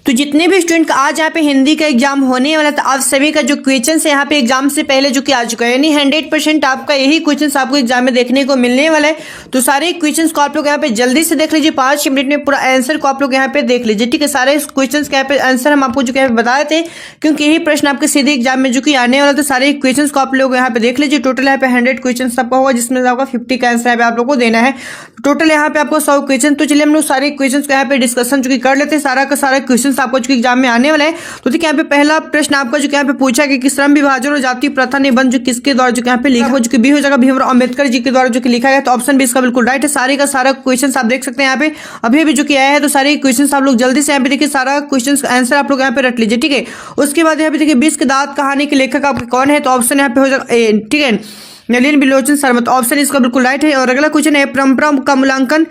तो जितने भी स्टूडेंट का आज यहाँ पे हिंदी का एग्जाम होने वाला था, आप सभी का जो क्वेश्चन है यहाँ पे एग्जाम से पहले जो कि आ चुका है, यानी 100% आपका यही क्वेश्चन आपको एग्जाम में देखने को मिलने वाला है। तो सारे क्वेश्चन को आप लोग यहाँ पे जल्दी से देख लीजिए, 5 मिनट में पूरा आंसर को आप लोग यहाँ पे देख लीजिए, ठीक है। सारे क्वेश्चन के यहाँ पे आंसर हम आपको जो यहाँ पे बताए थे, क्योंकि यही प्रश्न आपके सीधे एग्जाम में जो कि आने वाला, तो सारे क्वेश्चन को आप लोग यहाँ पे देख लीजिए। टोटल यहाँ पे 100 क्वेश्चन आपका होगा, जिसमें आपका 50 का आंसर यहाँ पे आप लोग को देना है। टोटल यहाँ पे आपको 100 क्वेश्चन। तो चलिए हम लोग सारे क्वेश्चन को यहाँ पे डिस्कशन जो कि कर लेते हैं। सारा का सारा क्वेश्चन आपको जो एग्जाम में आने वाला है। तो देखिए यहाँ पे पहला प्रश्न आपका जो यहाँ पे पूछा कि श्रम विभाजन और जाति प्रथा निबंध जो किसके द्वारा जो यहाँ पे लिखा हो, जो कि बी हो जाएगा भीमराव अम्बेडकर जी के द्वारा जो कि लिखा गया। तो ऑप्शन बी इसका बिल्कुल राइट है। सारे का सारा क्वेश्चन आप देख सकते हैं यहाँ पे अभी अभी जो कि आया है। तो सारे क्वेश्चन आप लोग जल्दी से यहाँ पे देखिए, सारा क्वेश्चन का आंसर आप लोग यहाँ पे रट लीजिए, ठीक है। उसके बाद यहाँ पे देखिए 20 के दांत कहानी के लेखक आपके कौन है, तो ऑप्शन यहाँ पे हो जाएगा, ठीक है, नलिन बिलोचन शर्मा। तो ऑप्शन इसका बिल्कुल राइट है। और अगला क्वेश्चन है परंपरा का मूल्यांकन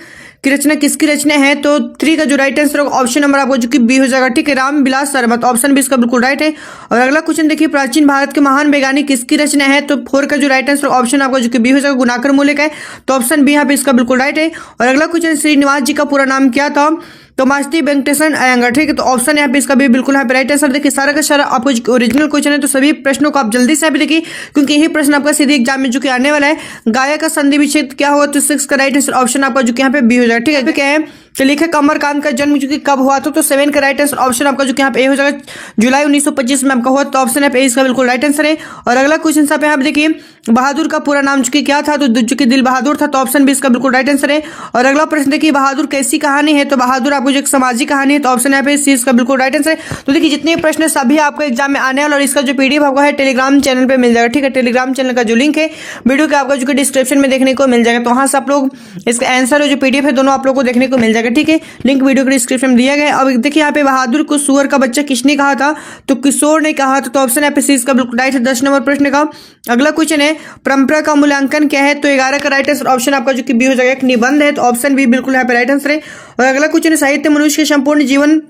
की रचना किसकी रचना है, तो 3 का जो राइट आंसर होगा ऑप्शन नंबर आपको जो कि बी हो जाएगा, ठीक है, राम विलास शर्मा। तो ऑप्शन बी इसका बिल्कुल राइट है। और अगला क्वेश्चन देखिए प्राचीन भारत के महान वैज्ञानिक किसकी रचना है, तो 4 का जो राइट आंसर ऑप्शन आपको जो कि बी हो जाएगा, गुणाकर मूल्य का है। तो ऑप्शन बी यहाँ पे इसका बिल्कुल राइट है। और अगला क्वेश्चन श्रीनिवास जी का पूरा नाम क्या था, तो मास्ती वेंकटेशन अयंगर, ठीक है। तो ऑप्शन यहाँ पे इसका भी बिल्कुल यहाँ पे राइट आंसर। देखिए सारा का सारा आपको ओरिजिनल क्वेश्चन है, तो सभी प्रश्नों को आप जल्दी से यहाँ पे देखिए, क्योंकि यही प्रश्न आपका सीधे एग्जाम में जो कि आने वाला है। गाया का संधि विच्छेद क्या होगा, तो 6 का राइट आंसर ऑप्शन आपका जो कि यहाँ पे बी हो जाएगा, ठीक है। क्या है तो लेखक अमरकांत का जन्म जो कि कब हुआ था, तो 7 का राइट आंसर ऑप्शन आपका जो कि यहाँ पे ए हो जाएगा, जुलाई 1925 में आपका हुआ। तो ऑप्शन यहाँ पे इसका बिल्कुल राइट आंसर है। और अगला क्वेश्चन आप यहाँ पे देखिए बहादुर का पूरा नाम जो कि क्या था, तो जो कि दिल बहादुर था। तो ऑप्शन बी इसका बिल्कुल राइट आंसर है। और अगला प्रश्न देखिए बहादुर कैसी कहानी है, तो बहादुर आपको जो एक सामाजिक कहानी है। तो ऑप्शन यहाँ पे सी इसका बिल्कुल राइट आंसर है। तो देखिए जितने प्रश्न सभी आपको एग्जाम में आने वाले, और इसका जो पीडीएफ आपको है टेलीग्राम चैनल पे मिल जाएगा, ठीक है। टेलीग्राम चैनल का जो लिंक है वीडियो का आपका जो कि डिस्क्रिप्शन में देखने को मिल जाएगा। तो वहां से आप लोग इसका आंसर और जो पीडीएफ है दोनों आप लोग को देखने को मिल जाएगा, ठीक है। लिंक वीडियो के डिस्क्रिप्शन में दिया गया है। अब देखिए यहाँ पे बहादुर को सुअर का बच्चा किसने कहा था, तो किशोर ने कहा था। तो ऑप्शन यहाँ पे सी इसका बिल्कुल राइट है 10 नंबर प्रश्न का। अगला क्वेश्चन है परंपरा का मूल्यांकन क्या है, तो 11 का राइट आंसर ऑप्शन आपका जो कि बी हो जाएगा, एक निबंध है। तो ऑप्शन बी बिल्कुल यहाँ पे राइट आंसर है। और अगला क्वेश्चन है साहित्य मनुष्य के संपूर्ण जीवन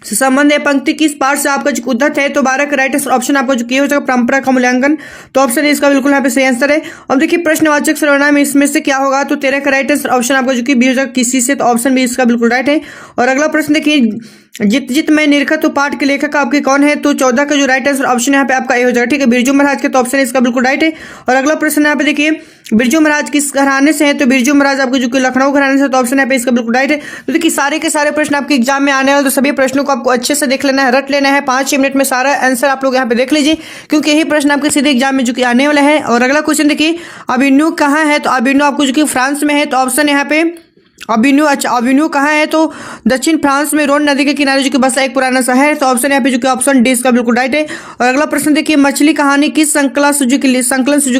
से संबंध है पंक्ति किस पाठ से आपका जो उद्धत है, तो 12 का राइट आंसर ऑप्शन आपका जो किया हो जाएगा परंपरा का मूल्यांकन। तो ऑप्शन इसका बिल्कुल यहाँ पे सही आंसर है। अब देखिए प्रश्नवाचक सर्वनाम इसमें से क्या होगा, तो 13 का राइट आंसर ऑप्शन आपका जो कि बी हो जाएगा किसी से। तो ऑप्शन बी इसका बिल्कुल राइट है। और अगला प्रश्न देखिए जित जित मैं निरखा तो पाठ के लेखक आपके कौन है, तो 14 का जो राइट आंसर ऑप्शन यहाँ पे आपका ए हो जाएगा, ठीक है, बिरजू महाराज के। तो ऑप्शन इसका बिल्कुल राइट है। और अगला प्रश्न यहाँ पे देखिए बिरजू महाराज किस घराने से है, तो बिरजू महाराज आपको जो कि लखनऊ घराने से। तो ऑप्शन यहाँ पे इसका बिल्कुल राइट है। तो देखिए सारे के सारे प्रश्न आपके एग्जाम में आने वाले, तो सभी प्रश्नों को आपको अच्छे से देख लेना है, रट लेना है। 5 मिनट में सारा आंसर आप लोग यहाँ पे देख लीजिए, क्योंकि यही प्रश्न आपके सीधे एग्जाम में जो कि आने वाला है। और अगला क्वेश्चन देखिए अभिन्यू कहाँ है, तो अभिन्यू आपको जो कि फ्रांस में है। तो ऑप्शन यहाँ पे अभिन्यू, अच्छा अभिन्यू कहाँ है, तो दक्षिण फ्रांस में रोन नदी के किनारे जो कि बसा एक पुराना शहर है। तो ऑप्शन यहाँ पे जो कि ऑप्शन डी इसका बिल्कुल राइट है। और अगला प्रश्न देखिए मछली कहानी किस संकलन से जो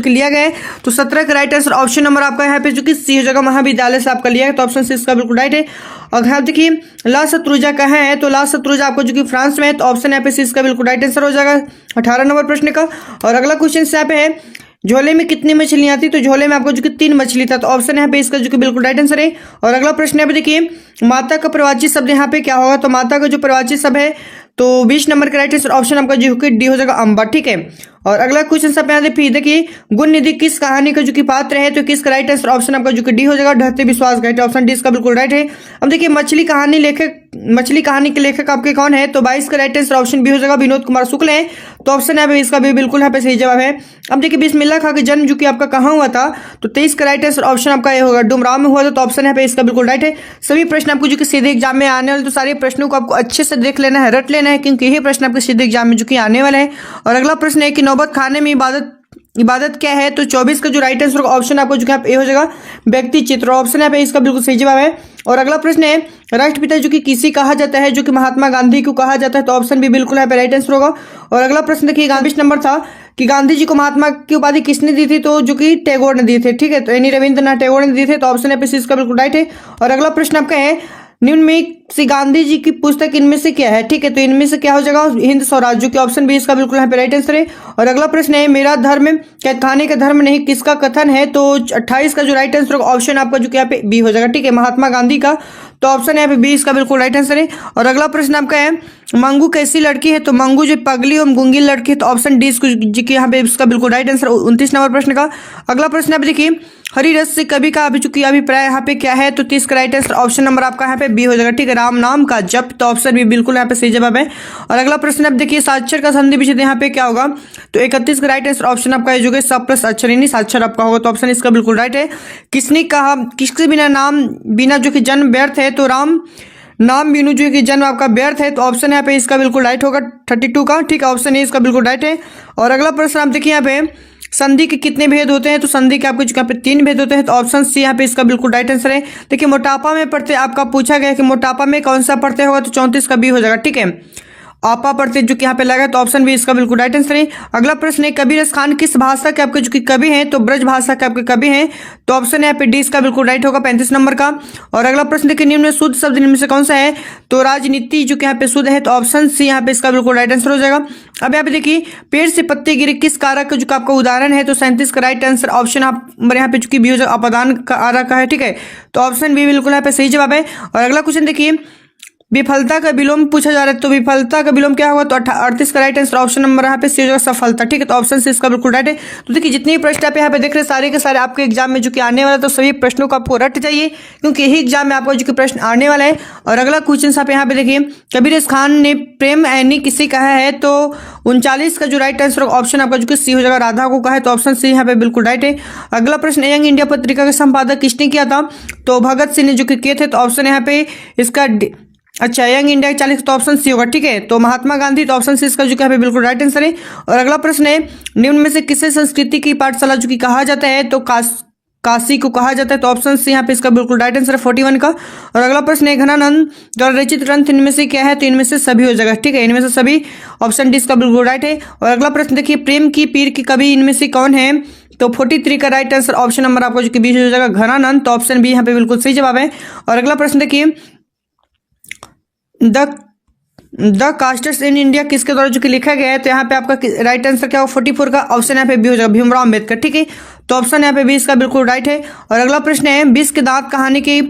कि लिया गया है, तो 17 का राइट आंसर ऑप्शन नंबर आपका यहाँ पे जो कि सी हो जाएगा, महाविद्यालय से आपका लिया है। तो ऑप्शन सी इसका बिल्कुल राइट है। और यहाँ देखिए ला शत्रुंजा कहाँ है, तो ला शत्रुंजा आपको जो कि फ्रांस में है। तो ऑप्शन यहाँ पे सी इसका बिल्कुल राइट आंसर हो जाएगा 18 नंबर प्रश्न का। और अगला क्वेश्चन यहाँ पे है झोले में कितनी मछलियां थी, तो झोले में आपको जो कि 3 मछली था। तो ऑप्शन यहाँ पे इसका जो कि बिल्कुल राइट आंसर है। और अगला प्रश्न यहाँ पे देखिए माता का प्रवाची शब्द यहाँ पे क्या होगा, तो माता का जो प्रवाची शब्द है तो 20 नंबर का राइट आंसर ऑप्शन आपका जो कि डी हो जाएगा अम्बा, ठीक है। और अगला क्वेश्चन सब यहाँ देखिए गुण निधि किस कहानी का जो कि पात्र है, तो किसका राइट आंसर ऑप्शन आपका जो कि डी हो जाएगा, ढहते विश्वास घाटे। ऑप्शन डी इसका बिल्कुल राइट है। अब देखिए मछली कहानी के लेखक आपके कौन है, तो 22 का राइट आंसर ऑप्शन बी हो जाएगा, विनोद कुमार शुक्ल है। तो ऑप्शन यहाँ पे इसका भी बिल्कुल यहाँ पे सही जवाब है। अब देखिए बिस्मिल्लाह खां का जन्म जो कि आपका कहाँ हुआ था, तो 23 का राइट आंसर ऑप्शन आपका ये होगा डुमराव में हुआ था। तो ऑप्शन यहाँ पे इसका बिल्कुल राइट है। सभी प्रश्न आपको जो कि सीधे एग्जाम में आने वाले, तो सारे प्रश्नों को आपको अच्छे से देख लेना है, रट लेना है, क्योंकि यही प्रश्न आपके सीधे एग्जाम में जो कि आने वाला है। और अगला प्रश्न है कि नौबत खाने में इबादत क्या है, तो 24 का जो राइट आंसर ऑप्शन आपको जो कि ए हो जाएगा व्यक्ति चित्र। ऑप्शन यहाँ पे इसका बिल्कुल सही जवाब है। और अगला प्रश्न है राष्ट्रपिता जो कि किसी कहा जाता है, जो कि महात्मा गांधी को कहा जाता है। तो ऑप्शन बी बिल्कुल यहाँ पे राइट आंसर होगा। और अगला प्रश्न देखिए 20 नंबर था कि गांधी जी को महात्मा की उपाधि किसने दी थी, तो जो कि टैगोर ने दी थी, ठीक है। तो यानी रविंद्रनाथ टैगोर ने दी थे। तो ऑप्शन यहाँ पे इसका बिल्कुल राइट है। और अगला प्रश्न आपका है निम्न में से गांधी जी की पुस्तक इनमें से क्या है, ठीक है। तो इनमें से क्या हो जाएगा हिंद स्वराज, जो कि ऑप्शन बी इसका बिल्कुल यहाँ पे राइट आंसर है। और अगला प्रश्न है मेरा धर्म खाने का धर्म नहीं किसका कथन है, तो 28 का जो राइट आंसर होगा ऑप्शन आपका जो कि यहाँ पे बी हो जाएगा, ठीक है, महात्मा गांधी का। तो ऑप्शन यहाँ पे बी इसका बिल्कुल राइट आंसर है। और अगला प्रश्न आपका है मंगू कैसी लड़की है, तो मंगू जो पगली और गुंगी लड़की है। तो ऑप्शन डी इसको जी की यहाँ पे इसका बिल्कुल राइट आंसर 29 नंबर प्रश्न का। अगला प्रश्न आप देखिए हरी रस से कवि का चूंकि अभिप्राय यहाँ पे क्या है, तो 30 का राइट आंसर ऑप्शन नंबर आपका यहाँ पे बी हो जाएगा। ठीक है, राम नाम का जप, तो ऑप्शन बी बिल्कुल यहाँ पे सही जवाब है। और अगला प्रश्न आप देखिए, साक्षर का संधि विच्छेद यहाँ पे क्या होगा, तो 31 का राइट आंसर ऑप्शन आपका जो है स प्लस अक्षर यानी साक्षर आपका होगा, तो ऑप्शन इसका बिल्कुल राइट है। किसने कहा किसके बिना नाम बिना जो कि जन्म व्यर्थ है, तो राम नाम बिनु जो कि जन्म आपका व्यर्थ है, तो ऑप्शन यहाँ पे इसका बिल्कुल राइट होगा 32 का। ठीक है, ऑप्शन ए इसका बिल्कुल राइट है। और अगला प्रश्न आप देखिए यहाँ पे, संधि के कितने भेद होते हैं, तो संधि के आपको यहाँ पे 3 भेद होते हैं, तो ऑप्शन सी यहाँ पे इसका बिल्कुल राइट आंसर है। देखिए मोटापा में पढ़ते आपका पूछा गया कि मोटापा में कौन सा पढ़ते होगा, तो 34 का बी हो जाएगा। ठीक है, आपा पढ़ते जो कि यहाँ पे लगा, तो ऑप्शन बी इसका बिल्कुल राइट आंसर है। अगला प्रश्न है, कबीर रस खान किस भाषा के आपके जो कि कवि हैं, तो ब्रज भाषा के आपके कवि हैं, तो ऑप्शन यहाँ पे डी इसका बिल्कुल राइट होगा 35 नंबर का। और अगला प्रश्न देखिए, निम्न में शुद्ध शब्द निम्न में से कौन सा है, तो राजनीति जो कि यहाँ पे शुद्ध है, तो ऑप्शन सी यहाँ पे इसका बिल्कुल राइट आंसर हो जाएगा। अब यहाँ पे देखिए, पेड़ से पत्ते गिरे किस कारक का जो कि आपका उदाहरण है, तो 37 का राइट आंसर ऑप्शन आप यहाँ पे चूंकि बी हो जाएगा, अपदान कारक का है। ठीक है, तो ऑप्शन बी बिल्कुल यहाँ पे सही जवाब है। और अगला क्वेश्चन देखिए, विफलता का विलोम पूछा जा रहा है, तो विफलता का विलोम क्या होगा, तो 38 का राइट आंसर ऑप्शन नंबर यहाँ पे सी हो जाएगा सफलता। ठीक है, तो ऑप्शन सी इसका बिल्कुल राइट है। तो देखिए जितने भी प्रश्न आप यहाँ पे देख रहे हैं सारे के सारे आपके एग्जाम में जो कि आने वाला है, तो सभी प्रश्नों को आपको रट जाइए, क्योंकि यही एग्जाम में आपको जो कि प्रश्न आने वाला है। और अगला क्वेश्चन आप यहाँ पे देखिए, कबीर खान ने प्रेम ऐनी किसे कहा है, तो 39 का जो राइट आंसर ऑप्शन आपका जो कि सी हो जाएगा, राधा को कहा है, तो ऑप्शन सी यहाँ पे बिल्कुल राइट है। अगला प्रश्न, यंग इंडिया पत्रिका का संपादक किसने किया था, तो भगत सिंह ने जो कि किए थे, तो ऑप्शन यहाँ पे इसका अच्छा यंग इंडिया 40, तो ऑप्शन सी होगा। ठीक है, तो महात्मा गांधी, तो ऑप्शन सी इसका जो है बिल्कुल राइट आंसर है। और अगला प्रश्न है, निम्न में से किसे संस्कृति की पाठशाला जो कि कहा जाता है, तो काशी को कहा जाता है, तो ऑप्शन सी यहाँ पे इसका बिल्कुल राइट आंसर है 41 का। और अगला प्रश्न है, घनानंद द्वारा रचित ग्रंथ इनमें से क्या है, तो इनमें से सभी हो जाएगा। ठीक है, इनमें से सभी, ऑप्शन डी इसका बिल्कुल राइट है। और अगला प्रश्न देखिए, प्रेम की पीर की कवि इनमें से कौन है, तो 43 का राइट आंसर ऑप्शन नंबर आपको जो कि बी हो जाएगा घनानंद, तो ऑप्शन बी यहाँ पे बिल्कुल सही जवाब है। और अगला प्रश्न देखिए, द कास्टर्स इन इंडिया किसके द्वारा जो कि लिखा गया है, तो यहाँ पे आपका राइट आंसर क्या होगा 44 का, ऑप्शन यहाँ पे बी हो जाएगा भीमराव अम्बेडकर। ठीक है, तो ऑप्शन यहाँ पे 20 का बिल्कुल राइट है। और अगला प्रश्न है, 20 के दांत कहानी की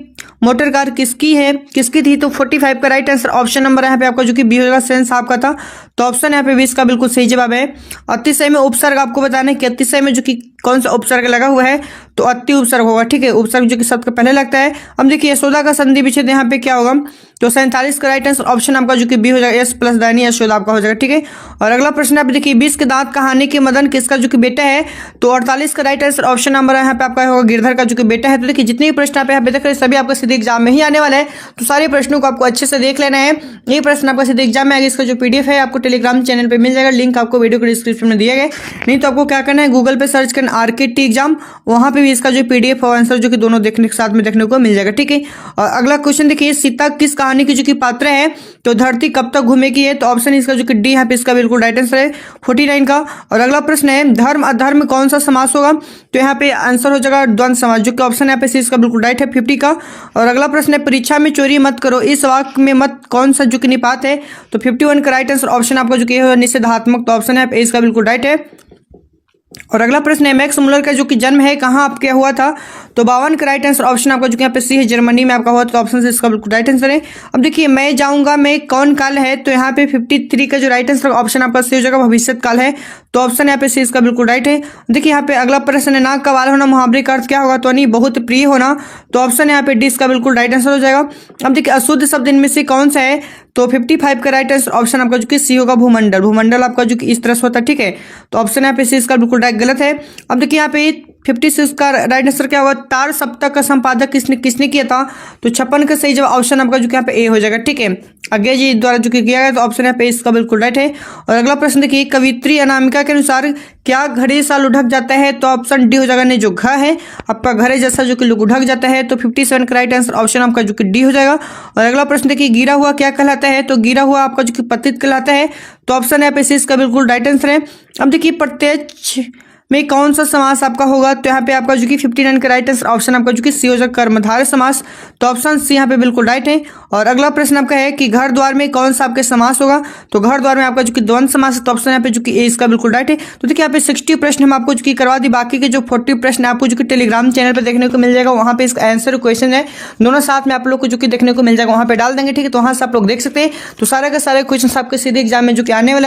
मोटर कार किसकी है, किसकी थी, तो 45 का राइट आंसर ऑप्शन नंबर यहाँ पे आपका जो कि बी हो जाएगा सेन साहब का था, तो ऑप्शन यहाँ पे 20 का बिल्कुल सही जवाब है। अतिशय में उपसर्ग आपको बताना है कि अतिशय में जो कि कौन सा उपसर्ग लगा हुआ है, तो अति उपसर्ग होगा। ठीक है, उपसर्ग जो कि शब्द का पहले लगता है। अब देखिए, यशोदा का संधि विच्छेद यहाँ पे क्या होगा, तो 47 का राइट आंसर ऑप्शन आपका जो कि बी हो जाएगा एस प्लस दानी यशोदा आपका हो जाएगा। ठीक है, और अगला प्रश्न आप देखिए, 20 के दांत कहानी के मदन किसका जो कि बेटा है, तो 48 का राइट आंसर ऑप्शन नंबर यहाँ पे आपका होगा गिरधर का जो कि बेटा है। तो देखिए जितने भी प्रश्न आप यहाँ पे देख रहे हैं सभी आपका सीधे एग्जाम में ही आने वाला है, तो सारे प्रश्नों को आपको अच्छे से देख लेना है। ये प्रश्न आपका सीधे एग्जाम में आगे, इसका जो पीडीएफ है आपको टेलीग्राम चैनल पे मिल जाएगा, लिंक आपको वीडियो के डिस्क्रिप्शन में दिया गया। नहीं तो आपको क्या करना है, गूगल पे सर्च करना आरकेटी एग्जाम, वहां पे भी इसका जो पीडीएफ और आंसर जो कि दोनों देखने के साथ में देखने को मिल जाएगा। ठीक है, और अगला क्वेश्चन देखिए, सीता किस कहानी की जो कि पात्र है, तो धरती कब तक घूमेगी है, तो ऑप्शन इसका जो कि डी यहाँ पे इसका बिल्कुल राइट आंसर है 49 का। और अगला प्रश्न है, धर्म अधर्म कौन सा समास होगा, तो यहाँ पे आंसर हो जाएगा द्वंद्व समास, जो कि ऑप्शन यहाँ पे सी इसका बिल्कुल राइट है 50 का। और अगला प्रश्न है, परीक्षा में चोरी मत करो, इस वाक्य में मत कौन सा जो कि निपात है, तो 51 का राइट आंसर ऑप्शन आपका जो कि है निषेधात्मक, तो ऑप्शन है इसका बिल्कुल राइट है। और अगला प्रश्न है, मैक्स मुलर का जो कि जन्म है कहाँ आपके हुआ था, तो 52 का राइट आंसर ऑप्शन आपका जो कि यहाँ पे सी है जर्मनी में आपका हुआ, तो ऑप्शन से इसका बिल्कुल राइट आंसर है। अब देखिए, मैं जाऊंगा मैं कौन काल है, तो यहाँ पे 53 का जो राइट आंसर ऑप्शन आपका सी हो जाएगा भविष्य काल है, तो ऑप्शन यहाँ पे सी इसका बिल्कुल राइट है। देखिए यहाँ पे अगला प्रश्न है, नाक का वाल होना मुहावरे का अर्थ क्या होगा, तो नहीं बहुत प्रिय होना, तो ऑप्शन यहाँ पे डी इसका बिल्कुल राइट आंसर हो जाएगा। अब देखिए, अशुद्ध शब्द इनमें से कौन सा है, तो 55 का राइट आंसर ऑप्शन आपका जो कि सी होगा भूमंडल, भूमंडल आपका जो कि इस तरह से होता है। ठीक है, तो ऑप्शन यहाँ पे सी इसका बिल्कुल राइट गलत है। अब देखिए यहाँ पे 56 का राइट आंसर क्या होगा, तार सप्ताह का संपादक किसने किया था, तो 56 का सही जवाब ऑप्शन आपका जो कि यहाँ पे ए हो जाएगा। ठीक है, अज्ञा जी द्वारा जो कि किया गया, तो ऑप्शन यहाँ पे इसका बिल्कुल राइट है। और अगला प्रश्न देखिए, कवित्री अनामिका के अनुसार क्या घड़े साल उठक जाता है, तो ऑप्शन डी हो जाएगा नहीं, जो घ है आपका घरे जैसा जो कि उठक जाता है, तो 57 का राइट आंसर ऑप्शन आपका जो कि डी हो जाएगा। और अगला प्रश्न देखिए, गिरा हुआ क्या कहलाता है, तो गिरा हुआ आपका जो कि पतित कहलाता है, तो ऑप्शन यहाँ पे सी इसका बिल्कुल राइट आंसर है। अब देखिए, प्रत्यक्ष में कौन सा समास आपका होगा, तो यहाँ पे आपका जो कि 59 का राइट आंसर ऑप्शन आपका जो कि सी हो जाएगा कर्मधारय समास, तो ऑप्शन सी यहाँ पे बिल्कुल राइट है। और अगला प्रश्न आपका है कि घर द्वार में कौन सा आपके समास होगा, तो घर द्वार में आपका जो कि द्वंद्व समास है, तो ऑप्शन यहाँ पे जो कि ए इसका बिल्कुल राइट है। तो देखिए यहाँ पे 60 प्रश्न हम आपको जो कि करवा दी, बाकी के जो 40 प्रश्न आपको जो कि टेलीग्राम चैनल पर देखने को मिल जाएगा, वहाँ पे इसका आंसर क्वेश्चन है दोनों साथ में आप लोग को जो कि देखने को मिल जाएगा, वहाँ पे डाल देंगे। ठीक है, तो वहाँ से आप लोग देख सकते हैं। तो सारे के सारे क्वेश्चन आपके सीधे एग्जाम में जो कि आने वाले